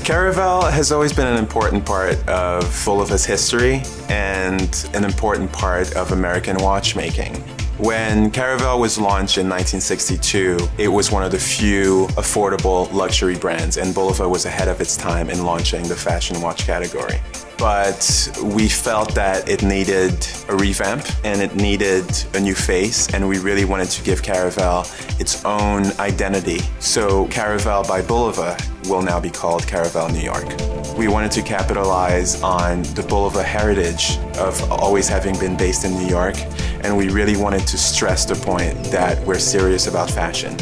Caravelle has always been an important part of Bulova's history and an important part of American watchmaking. When Caravelle was launched in 1962, it was one of the few affordable luxury brands, and Bulova was ahead of its time in launching the fashion watch category. But we felt that it needed a revamp and it needed a new face, and we really wanted to give Caravelle its own identity. So Caravelle by Bulova will now be called Caravelle New York. We wanted to capitalize on the Bulova heritage of always having been based in New York, and we really wanted to stress the point that we're serious about fashion.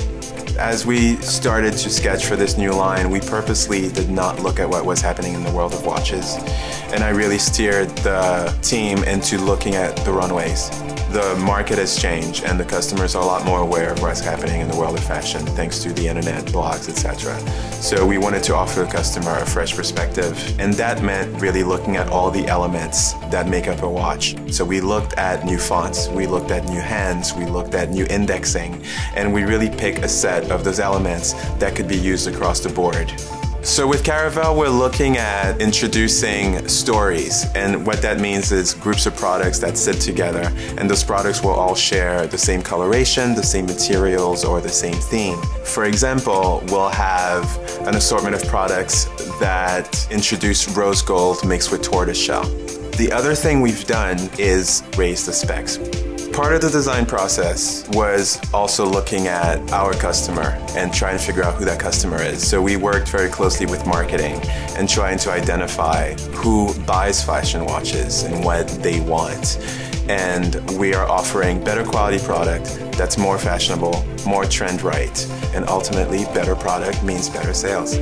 As we started to sketch for this new line, we purposely did not look at what was happening in the world of watches. And I really steered the team into looking at the runways. The market has changed and the customers are a lot more aware of what's happening in the world of fashion thanks to the internet, blogs, etc. So we wanted to offer the customer a fresh perspective, and that meant really looking at all the elements that make up a watch. So we looked at new fonts, we looked at new hands, we looked at new indexing, and we really picked a set of those elements that could be used across the board. So with Caravelle, we're looking at introducing stories, and what that means is groups of products that sit together, and those products will all share the same coloration, the same materials, or the same theme. For example, we'll have an assortment of products that introduce rose gold mixed with tortoiseshell. The other thing we've done is raise the specs. Part of the design process was also looking at our customer and trying to figure out who that customer is. So we worked very closely with marketing and trying to identify who buys fashion watches and what they want. And we are offering better quality product that's more fashionable, more trend right, and ultimately better product means better sales.